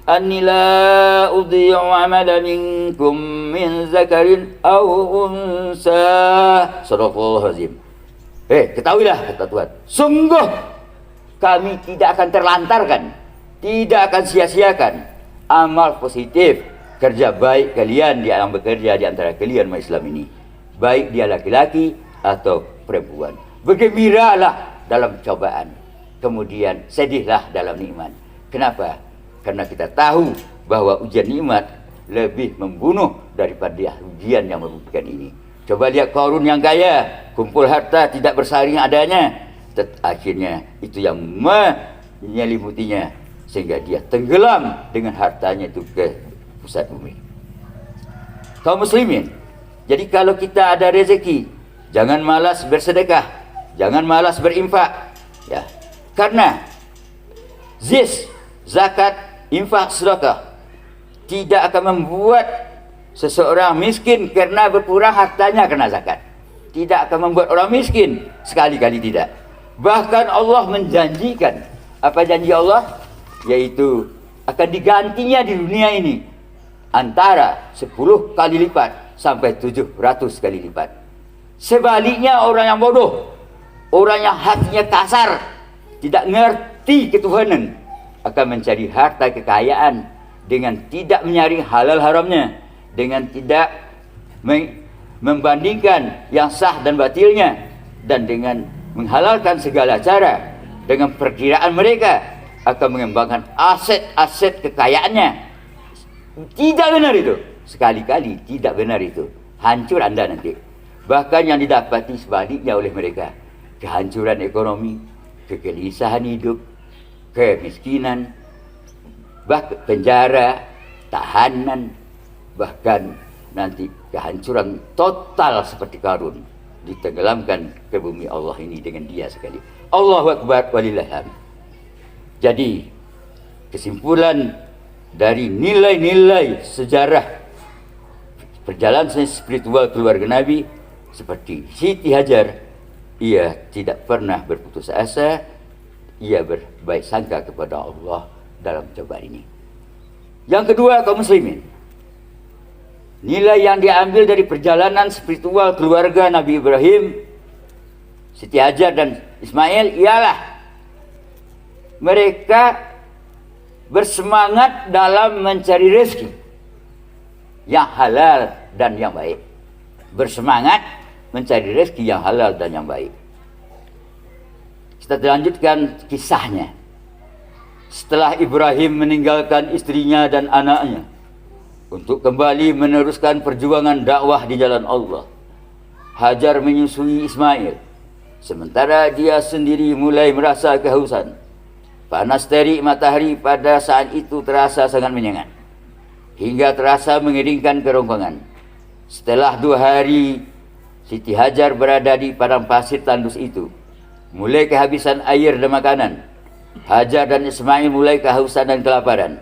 Anni la udhi'u 'amala minkum min zakarin aw unsa. Shadaqallahu azim. Ketahuilah, kata Tuhan, sungguh kami tidak akan terlantarkan, tidak akan sia-siakan amal positif, kerja baik kalian yang bekerja di antara kalian umat Islam ini, baik dia laki-laki atau perempuan. Bergembiralah dalam cobaan, kemudian sedihlah dalam nikmat. Kenapa? Karena kita tahu bahwa ujian nikmat lebih membunuh daripada ujian yang membuktikan ini. Coba lihat Qarun yang kaya, kumpul harta tidak bersaring adanya, akhirnya itu yang menyelimutinya sehingga dia tenggelam dengan hartanya itu ke pusat bumi. Kaum muslimin, jadi kalau kita ada rezeki, jangan malas bersedekah, jangan malas berinfak, ya. Karena zakat, infak, sedekah tidak akan membuat seseorang miskin karena berkurang hartanya karena zakat. Tidak akan membuat orang miskin, sekali-kali tidak. Bahkan Allah menjanjikan, apa janji Allah? Yaitu akan digantinya di dunia ini antara 10 kali lipat sampai 700 kali lipat. Sebaliknya orang yang bodoh, orang yang hatinya kasar, tidak ngerti ketuhanan, akan mencari harta kekayaan dengan tidak menyaring halal haramnya, dengan tidak membandingkan yang sah dan batilnya, dan dengan menghalalkan segala cara. Dengan perkiraan mereka akan mengembangkan aset-aset kekayaannya. Tidak benar itu, sekali-kali tidak benar itu. Hancur Anda nanti. Bahkan yang didapati sebaliknya oleh mereka, kehancuran ekonomi, kegelisahan hidup, kemiskinan, bahkan penjara, tahanan, bahkan nanti kehancuran total seperti Qarun, ditenggelamkan ke bumi Allah ini dengan dia sekali. Allahu Akbar walillahilhamd. Jadi kesimpulan dari nilai-nilai sejarah perjalanan spiritual keluarga Nabi seperti Siti Hajar, ia tidak pernah berputus asa, ia berbaik sangka kepada Allah dalam cobaan ini. Yang kedua, kaum muslimin, nilai yang diambil dari perjalanan spiritual keluarga Nabi Ibrahim, Siti Hajar dan Ismail ialah mereka bersemangat dalam mencari rezeki yang halal dan yang baik. Bersemangat mencari rezeki yang halal dan yang baik. Kita lanjutkan kisahnya. Setelah Ibrahim meninggalkan istrinya dan anaknya untuk kembali meneruskan perjuangan dakwah di jalan Allah, Hajar menyusui Ismail. Sementara dia sendiri mulai merasa kehausan. Panas terik matahari pada saat itu terasa sangat menyengat, hingga terasa mengeringkan kerongkongan. Setelah 2 hari, Siti Hajar berada di padang pasir tandus itu, mulai kehabisan air dan makanan. Hajar dan Ismail mulai kehausan dan kelaparan.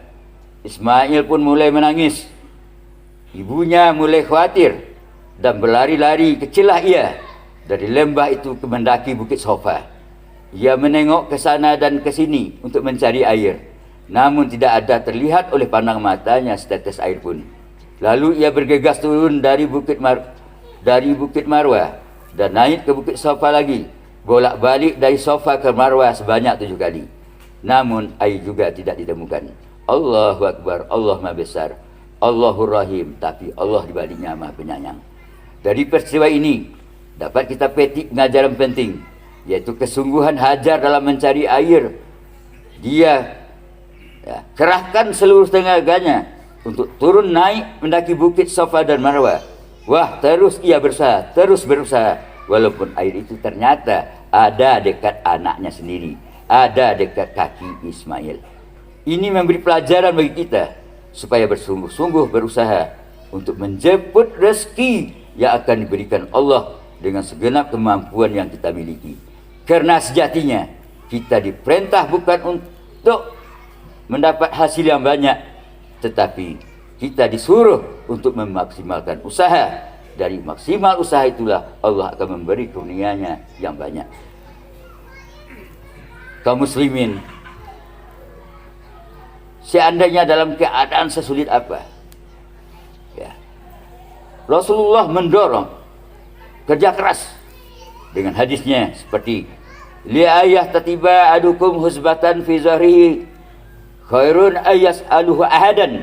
Ismail pun mulai menangis. Ibunya mulai khawatir dan berlari-lari kecillah ia dari lembah itu ke mendaki Bukit Sofa. Ia menengok ke sana dan ke sini untuk mencari air, namun tidak ada terlihat oleh pandang matanya setetes air pun. Lalu ia bergegas turun dari Bukit Marwah dan naik ke Bukit Safa lagi, bolak-balik dari Safa ke Marwah sebanyak 7 kali. Namun air juga tidak ditemukan. Allahu Akbar, Allah Maha Besar, Allahur Rahim, tapi Allah di baliknya Maha Penyayang. Dari peristiwa ini dapat kita petik pengajaran penting, yaitu kesungguhan Hajar dalam mencari air. Dia kerahkan seluruh tenaganya untuk turun naik mendaki Bukit Safa dan Marwah. Wah, terus ia berusaha, terus berusaha, walaupun air itu ternyata ada dekat anaknya sendiri, ada dekat kaki Ismail. Ini memberi pelajaran bagi kita supaya bersungguh-sungguh berusaha untuk menjemput rezeki yang akan diberikan Allah dengan segenap kemampuan yang kita miliki. Karena sejatinya kita diperintah bukan untuk mendapat hasil yang banyak, tetapi kita disuruh untuk memaksimalkan usaha. Dari maksimal usaha itulah Allah akan memberi karunia-Nya yang banyak. Kaum muslimin, seandainya dalam keadaan sesulit apa, Rasulullah mendorong kerja keras dengan hadisnya seperti li ayah tatiba adukum husbatan fi zahrihi khairun ayas aluhu ahadan,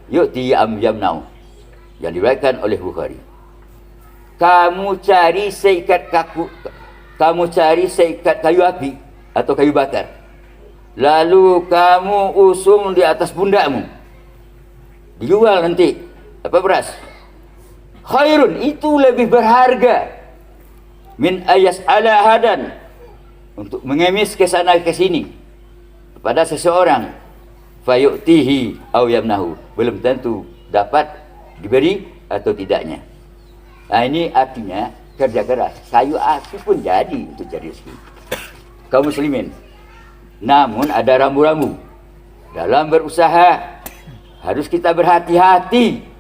yu'ti yamnau, yang diriwayatkan oleh Bukhari. Kamu cari seikat kayu api atau kayu bakar, lalu kamu usung di atas pundakmu, dijual nanti beras. Khairun, itu lebih berharga min ayas ala hadan, untuk mengemis ke sana ke sini kepada seseorang, fayu'tihi aw yamnahu, belum tentu dapat diberi atau tidaknya. Nah, ini artinya kerja keras, kayu api pun jadi untuk cari rezeki. Kaum muslimin, namun ada rambu-rambu dalam berusaha. Harus kita berhati-hati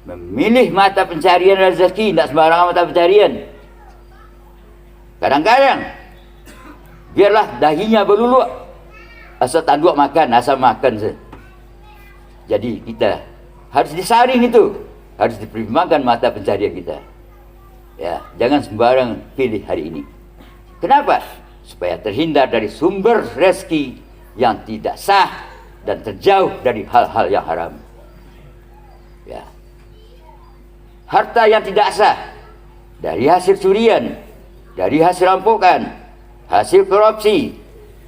memilih mata pencarian rezeki, tidak sembarangan mata pencarian. Kadang-kadang biarlah dahinya berluluk, asal tanduk makan, asal makan saja. Jadi kita harus disaring itu, harus dipertimbangkan mata pencarian kita. Jangan sembarang pilih hari ini. Kenapa? Supaya terhindar dari sumber rezeki yang tidak sah dan terjauh dari hal-hal yang haram. Harta yang tidak sah, dari hasil curian, dari hasil rampokan, hasil korupsi,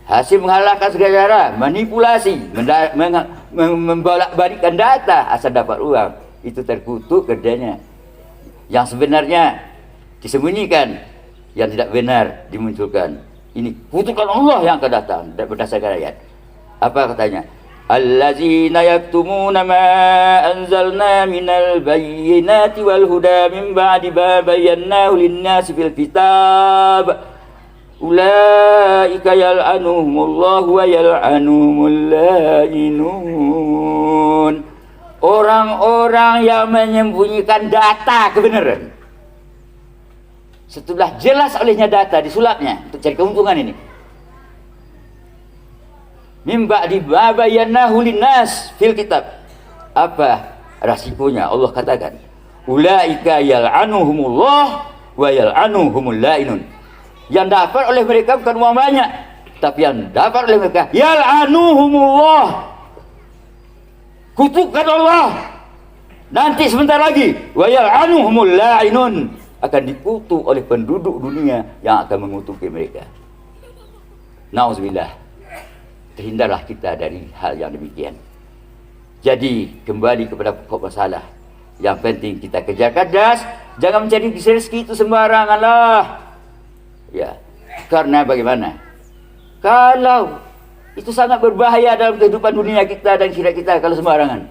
hasil menghalalkan segala cara, manipulasi, membolak-balikkan data asal dapat uang, itu terkutuk kerjanya. Yang sebenarnya disembunyikan, yang tidak benar dimunculkan. Ini kutukan Allah yang akan datang berdasarkan ayat. Apa katanya? Allazina yaktumuna ma anzalna minal bayyinati wal huda min ba'di ma bayyanahu lin-nasi fil kitab ulaika yal'anuhumullahu wa yal'anuhumul la'inun. Orang-orang yang menyembunyikan data kebenaran setelah jelas olehnya data disulapnya untuk cari keuntungan ini. Mimba dibabayanahu linnas fil kitab. Apa resikonya? Allah katakan, ulaika yal'anuhumullah wa yal'anuhumul la'inun. Yang dapat oleh mereka bukan uang banyak, tapi yang dapat oleh mereka yal'anuhumullah, kutukan Allah. Nanti sebentar lagi wa yal'anuhumul la'inun, akan dikutuk oleh penduduk dunia yang akan mengutuki mereka. Nauzubillah. Terhindarlah kita dari hal yang demikian. Jadi kembali kepada pokok masalah. Yang penting kita kejar cerdas, jangan mencari rezeki itu sembaranganlah. Karena bagaimana? Kalau itu sangat berbahaya dalam kehidupan dunia kita dan akhirat kita kalau sembarangan.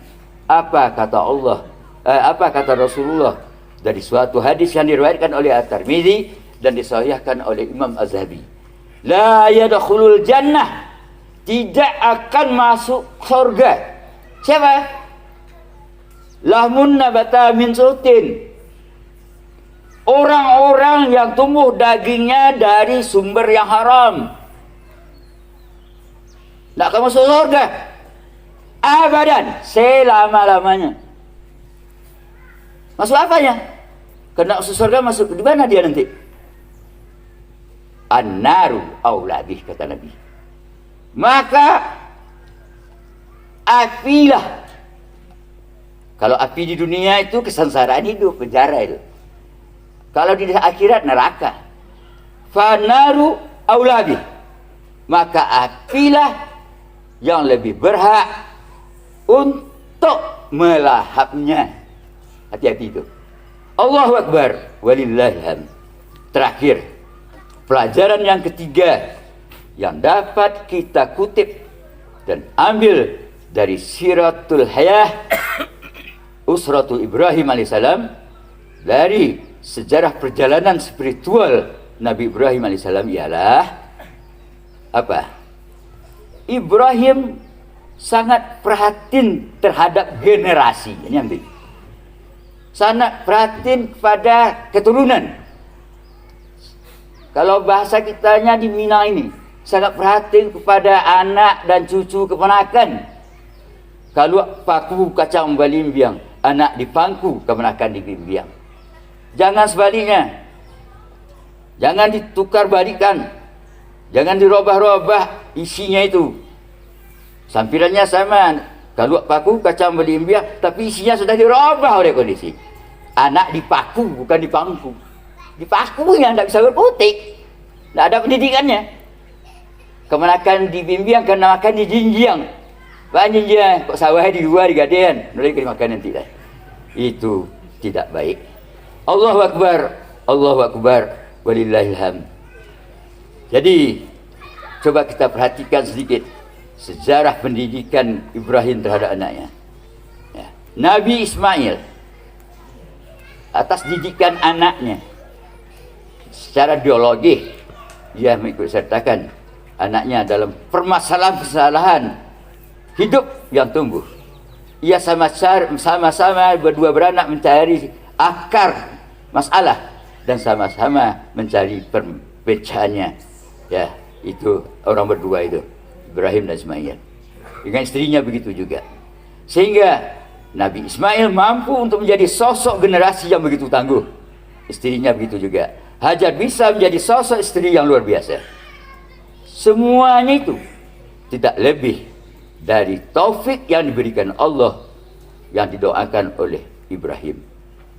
Apa kata Allah? Apa kata Rasulullah dari suatu hadis yang diriwayatkan oleh At-Tirmidzi dan disahihkan oleh Imam Az-Zahabi. La yadkhulul jannah, tidak akan masuk surga. Siapa? Lahmun nabata min sutin, orang-orang yang tumbuh dagingnya dari sumber yang haram. Tidak akan masuk surga abadan, selama-lamanya. Masuk apanya? Kena masuk surga, masuk di mana dia nanti? An-naru aula bih, kata Nabi. Maka apilah. Kalau api di dunia itu kesengsaraan hidup, penjara itu. Kalau di akhirat neraka. Fanaru aula bih. Maka apilah yang lebih berhak untuk melahapnya. Hati-hati itu. Allahu Akbar, walillahil hamd. Terakhir, pelajaran yang ketiga yang dapat kita kutip dan ambil dari Siratul Hayah Usratul Ibrahim alaihissalam, dari sejarah perjalanan spiritual Nabi Ibrahim alaihissalam ialah apa? Ibrahim sangat perhatian terhadap generasi. Ini yang penting. Sangat perhatian kepada keturunan. Kalau bahasa kitanya di Minang ini, sangat perhatian kepada anak dan cucu keponakan. Kalau paku kacang balimbiang, anak di pangku, keponakan di bimbing. Jangan sebaliknya. Jangan ditukar balikan. Jangan dirubah-rubah isinya itu. Sampirannya sama. Kalau paku kacang balimbiang, tapi isinya sudah dirubah oleh kondisi. Anak di paku, bukan di pangku. Di paku yang tidak bisa berkutik. Tidak ada pendidikannya. Kemenakan dibimbing kena makan di jinjiang. Banyak je kok sawah di luar di gadean. Boleh kena makan nanti dah. Itu tidak baik. Allahu Akbar. Allahu Akbar. Walillahil hamd. Jadi coba kita perhatikan sedikit sejarah pendidikan Ibrahim terhadap anaknya. Ya. Nabi Ismail atas didikan anaknya secara biologis dia mengikut sertakan anaknya dalam permasalahan hidup yang tumbuh. Ia sama-sama berdua beranak mencari akar masalah dan sama-sama mencari perpecahannya. Ya, itu orang berdua itu, Ibrahim dan Ismail. Dengan istrinya begitu juga. Sehingga Nabi Ismail mampu untuk menjadi sosok generasi yang begitu tangguh. Istrinya begitu juga. Hajar bisa menjadi sosok istri yang luar biasa. Semuanya itu tidak lebih dari taufik yang diberikan Allah, yang didoakan oleh Ibrahim.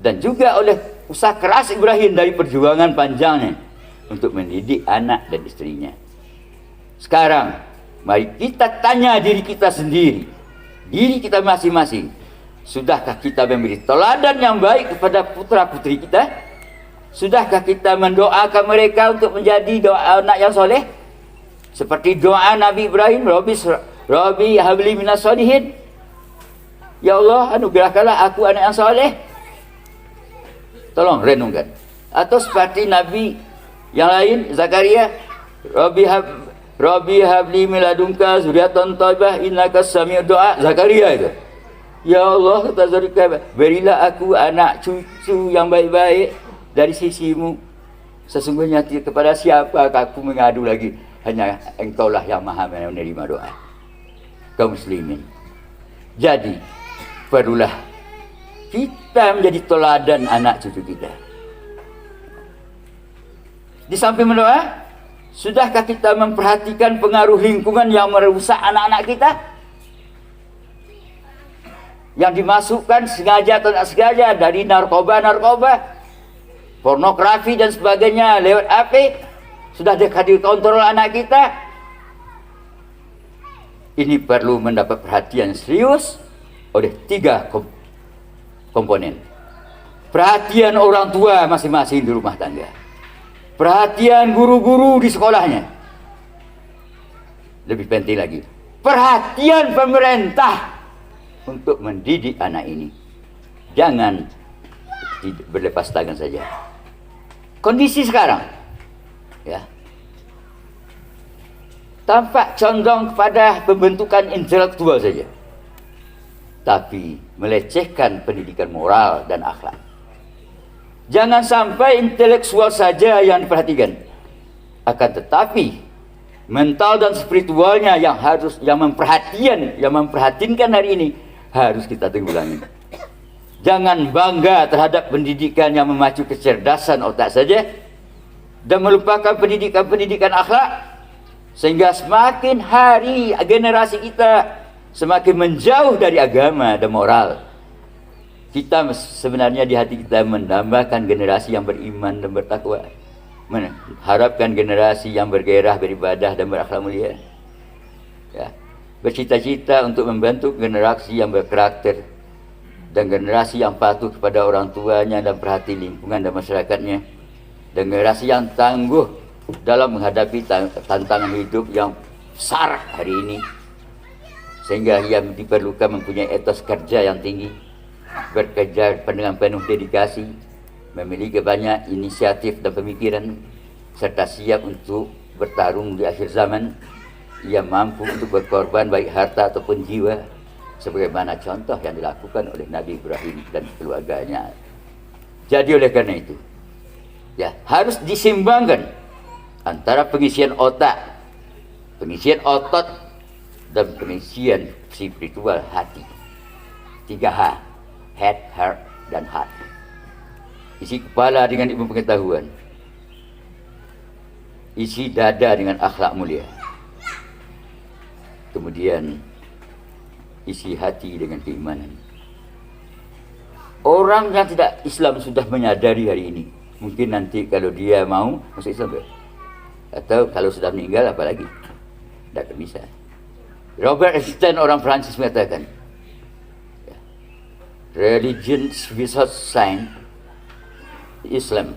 Dan juga oleh usaha keras Ibrahim dari perjuangan panjangnya untuk mendidik anak dan istrinya. Sekarang, mari kita tanya diri kita sendiri, diri kita masing-masing. Sudahkah kita memberi teladan yang baik kepada putra-putri kita? Sudahkah kita mendoakan mereka untuk menjadi doa anak yang soleh? Seperti doa Nabi Ibrahim, Rabbi habli minas solihin. Ya Allah, anugerahkanlah aku anak yang soleh. Tolong renungkan. Atau seperti Nabi yang lain, Zakaria, Rabbi habli miladunka zuriatan thayyibah innaka sami'ud du'a. Zakaria itu. Ya Allah, kata Zakaria, berilah aku anak cucu yang baik-baik dari sisimu. Sesungguhnya kepada siapa aku mengadu lagi? Hanya engkaulah yang maha menerima doa. Kaum muslimin. Jadi, perlulah kita menjadi teladan anak cucu kita. Di samping berdoa, sudahkah kita memperhatikan pengaruh lingkungan yang merusak anak-anak kita? Yang dimasukkan sengaja atau tidak sengaja dari narkoba, pornografi dan sebagainya lewat HP, sudah dikontrol anak kita. Ini perlu mendapat perhatian serius oleh 3 komponen. Perhatian orang tua masing-masing di rumah tangga. Perhatian guru-guru di sekolahnya. Lebih penting lagi, perhatian pemerintah untuk mendidik anak ini. Jangan berlepas tangan saja. Kondisi sekarang, ya, tampak condong kepada pembentukan intelektual saja, tapi melecehkan pendidikan moral dan akhlak. Jangan sampai intelektual saja yang diperhatikan, akan tetapi mental dan spiritualnya yang memperhatikan hari ini harus kita tanggulangi. Jangan bangga terhadap pendidikan yang memacu kecerdasan otak saja dan melupakan pendidikan-pendidikan akhlak, sehingga semakin hari generasi kita semakin menjauh dari agama dan moral. Kita sebenarnya di hati kita menambahkan generasi yang beriman dan bertakwa, mengharapkan generasi yang bergairah beribadah dan berakhlak mulia, ya, bercita-cita untuk membentuk generasi yang berkarakter dan generasi yang patuh kepada orang tuanya dan perhati lingkungan dan masyarakatnya, dan generasi yang tangguh dalam menghadapi tantangan hidup yang besar hari ini, sehingga yang diperlukan mempunyai etos kerja yang tinggi, bekerja dengan penuh dedikasi, memiliki banyak inisiatif dan pemikiran, serta siap untuk bertarung di akhir zaman. Ia mampu untuk berkorban baik harta ataupun jiwa, sebagaimana contoh yang dilakukan oleh Nabi Ibrahim dan keluarganya. Jadi oleh karena itu, ya, harus disimbangkan antara pengisian otak, pengisian otot, dan pengisian spiritual hati. 3H, head, heart, dan heart. Isi kepala dengan ilmu pengetahuan, isi dada dengan akhlak mulia, kemudian isi hati dengan keimanan. Orang yang tidak Islam sudah menyadari hari ini. Mungkin nanti kalau dia mau masuk Islam, atau kalau sudah meninggal apalagi, tidak akan bisa. Robert Einstein, orang Prancis, mengatakan, religion without science, Islam,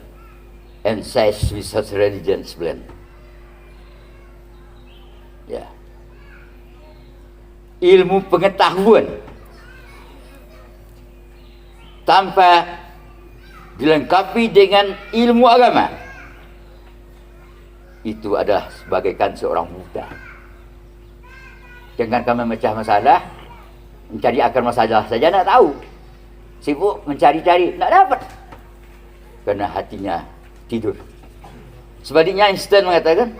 and science without religion is blind. Ya, ilmu pengetahuan tanpa dilengkapi dengan ilmu agama itu adalah sebagaikan seorang buta. Jangan kami memecah masalah, mencari akar masalah saja tidak tahu, sibuk mencari-cari, tidak dapat, karena hatinya tidur. Sebaliknya Einstein mengatakan,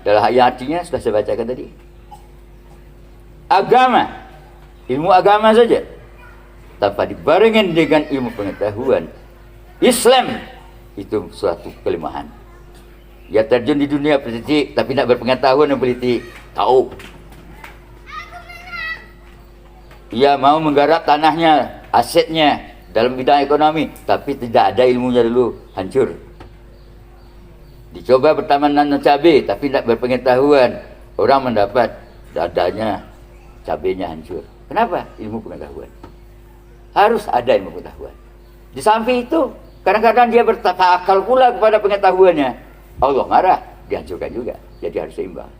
dalam artinya sudah saya bacakan tadi, agama, ilmu agama saja tanpa dibarengin dengan ilmu pengetahuan Islam itu suatu kelemahan. Ia terjun di dunia politik tapi tidak berpengetahuan dan politik, tahu. Ia mau menggarap tanahnya, asetnya dalam bidang ekonomi, tapi tidak ada ilmunya dulu, hancur. Dicoba bertanaman cabai tapi tidak berpengetahuan, orang mendapat dadanya, cabainya hancur. Kenapa? Ilmu pengetahuan. Harus ada ilmu pengetahuan. Di samping itu, kadang-kadang dia bertakal pula kepada pengetahuannya. Allah marah, dihancurkan juga. Jadi harus seimbang.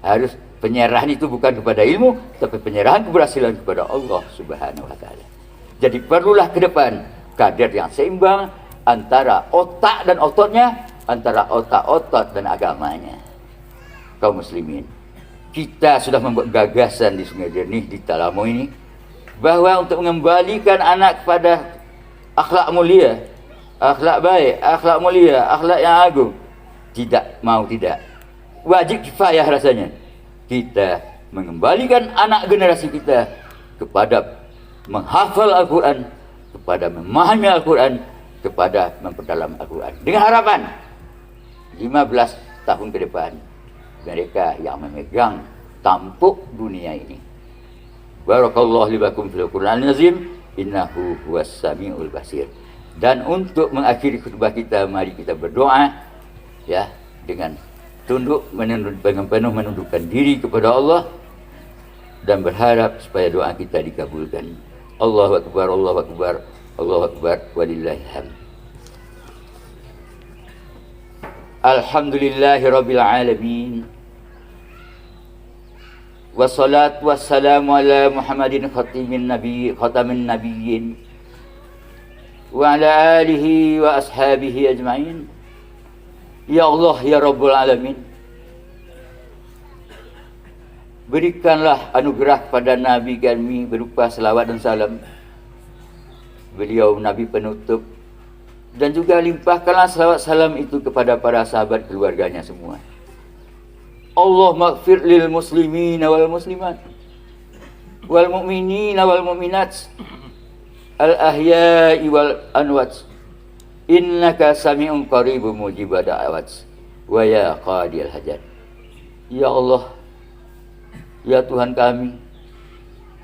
Harus penyerahan itu bukan kepada ilmu, tapi penyerahan keberhasilan kepada Allah Subhanahu wa Ta'ala. Jadi perlulah ke depan kadar yang seimbang antara otak dan ototnya, antara otak-otot dan agamanya. Kaum muslimin, kita sudah membuat gagasan di Sungai Jernih, di Talamo ini, bahwa untuk mengembalikan anak kepada akhlak mulia, akhlak baik, akhlak mulia, akhlak yang agung, tidak mau tidak, wajib kifayah rasanya kita mengembalikan anak generasi kita kepada menghafal Al-Quran, kepada memahami Al-Quran, kepada memperdalam Al-Quran, dengan harapan 15 tahun ke depan mereka yang memegang tampuk dunia ini. Barakallahu li bakum fil Qur'anil azim, innahu huwas samiul basir. Dan untuk mengakhiri khutbah kita, mari kita berdoa, ya, dengan tunduk, dengan penuh menundukkan diri kepada Allah dan berharap supaya doa kita dikabulkan. Allahu akbar, Allahu akbar, Allahu akbar, walillahil hamd. Alhamdulillahi rabbil alamin. Wassalatu wassalamu ala Muhammadin khatamin nabiyyin wa ala alihi wa ashabihi ajma'in. Ya Allah, ya Rabbul Alamin, berikanlah anugerah kepada Nabi kami berupa selawat dan salam. Beliau Nabi penutup, dan juga limpahkanlah selawat salam itu kepada para sahabat keluarganya semua. Allah maghfir lil muslimina wal muslimat wal mu'minina wal mu'minat al-ahya'i wal anwat. Innaka sami'un qaribun mujibad da'awat. Wa ya qadiyal hajat. Ya Allah, ya Tuhan kami,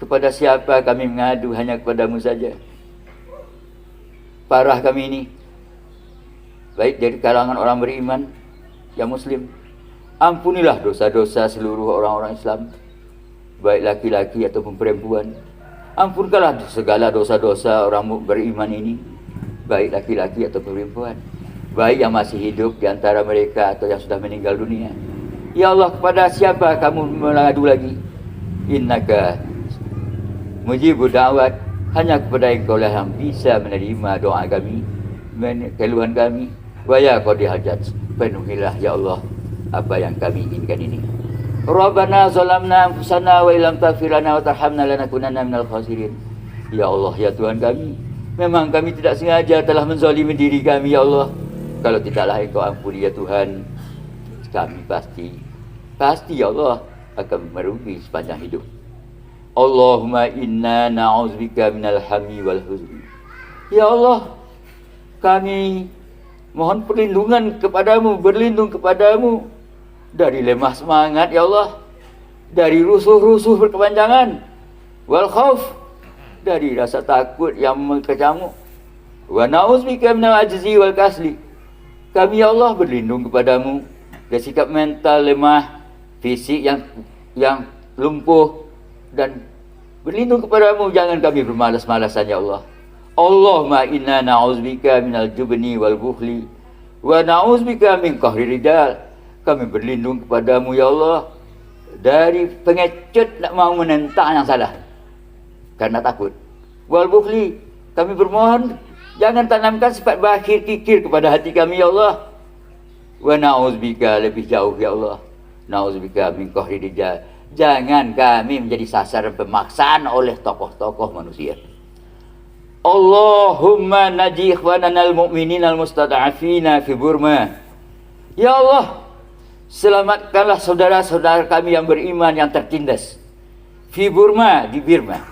kepada siapa kami mengadu? Hanya kepadamu saja. Parah kami ini, baik dari kalangan orang beriman yang muslim. Ampunilah dosa-dosa seluruh orang-orang Islam, baik laki-laki ataupun perempuan. Ampunkanlah segala dosa-dosa orang beriman ini, baik laki-laki ataupun perempuan, baik yang masih hidup di antara mereka atau yang sudah meninggal dunia. Ya Allah, kepada siapa kamu mengadu lagi? Innaka mujibud da'wat. Hanya kepada Engkau lah yang bisa menerima doa kami, keluhan kami. Wa ya qadiyal hajat. Penuhilah ya Allah apa yang kami inginkan ini. Rabbana zalamna anfusana wa illam taghfir lana wa tarhamna lanakunanna minal khasirin. Ya Allah, ya Tuhan kami, memang kami tidak sengaja telah menzalimi diri kami ya Allah. Kalau tidaklah Engkau ampuni ya Tuhan, kami pasti ya Allah akan merugi sepanjang hidup. Allahumma inna na'udzubika minal hammi wal huzni. Ya Allah, kami mohon perlindungan kepadamu, berlindung kepadamu dari lemah semangat ya Allah, dari rusuh-rusuh berkepanjangan, wal khauf, dari rasa takut yang mengkecamuk, wa na'udzubika minal ajzi wal kasli. Kami ya Allah berlindung kepadamu dari sikap mental lemah, fisik yang lumpuh, dan berlindung kepadamu jangan kami bermalas-malasan ya Allah. Allahumma inna na'udzubika minal jubni wal bukhli wa na'udzubika min qahri rijal. Kami berlindung kepadamu ya Allah dari pengecut nak mau menentang yang salah karena takut. Wal bukhli, kami bermohon jangan tanamkan sifat bakhil kikir kepada hati kami ya Allah. Wa na'udzubika, lebih jauh ya Allah, na'udzubika min qahri rijal. Jangan kami menjadi sasaran pemaksaan oleh tokoh-tokoh manusia. Allahumma naji ikhwanana al-mu'minin al-mustada'afina fi Burma. Ya Allah, selamatkanlah saudara-saudara kami yang beriman yang tertindas fi Burma, di Burma,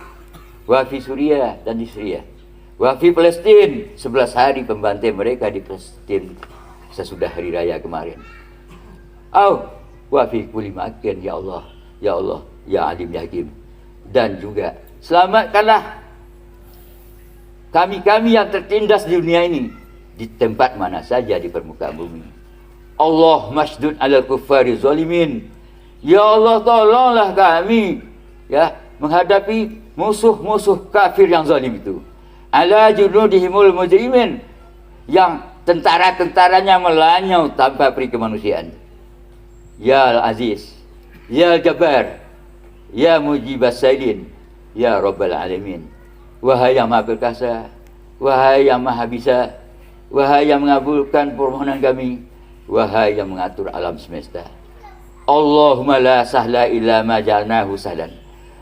wa fi Suriah, dan di Syria, wa fi Palestin, 11 hari pembantai mereka di Palestin sesudah hari raya kemarin. Wa fi kulli makan ya Allah. Ya Allah, ya Alim ya Hakim. Dan juga selamatkanlah kami-kami yang tertindas di dunia ini, di tempat mana saja di permukaan bumi. Allah masdud alal kuffari zalimin. Ya Allah, tolonglah kami ya menghadapi musuh-musuh kafir yang zalim itu. Ala junudihimul mujrimin, yang tentara-tentaranya melanyau tanpa peri kemanusiaan. Ya Al-Aziz, Ya Jabbar, Ya Mujibas Sailin, Ya Rabbal Alamin. Wahai yang Maha Perkasa, wahai yang Maha Bisa, wahai yang mengabulkan permohonan kami, wahai yang mengatur alam semesta. Allahumma la sahla illa ma ja'alnahu sahlan.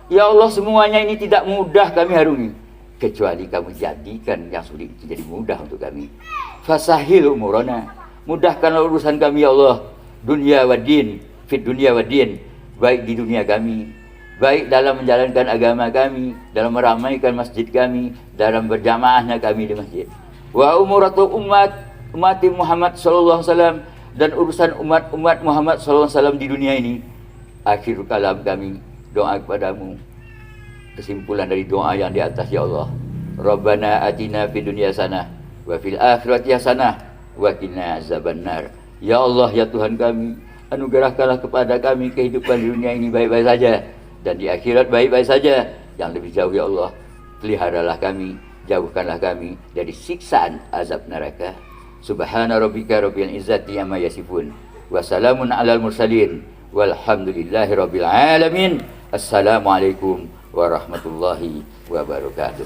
Ya Allah, semuanya ini tidak mudah kami harungi, kecuali kamu jadikan yang sulit itu jadi mudah untuk kami. Fasahil umurana, mudahkanlah urusan kami ya Allah, dunia wa din, fit dunia wa din, baik di dunia kami, baik dalam menjalankan agama kami, dalam meramaikan masjid kami, dalam berjamaahnya kami di masjid. Wa umuratul ummati Muhammad sallallahu alaihi wasallam, dan urusan umat Muhammad sallallahu alaihi wasallam di dunia ini. Akhir kalam kami doa kepadamu, kesimpulan dari doa yang di atas ya Allah. Rabbana atina fid dunya hasanah wa fil akhirati hasanah wa qina azabannar. Ya Allah, ya Tuhan kami, anugerahkanlah kepada kami kehidupan di dunia ini baik-baik saja, dan di akhirat baik-baik saja. Yang lebih jauh ya Allah, peliharalah kami, jauhkanlah kami dari siksaan azab neraka. Subhana rabbika rabbil izzati amma yasifun, wa salamun alal mursalin, walhamdulillahi rabbil alamin. Assalamualaikum warahmatullahi wabarakatuh.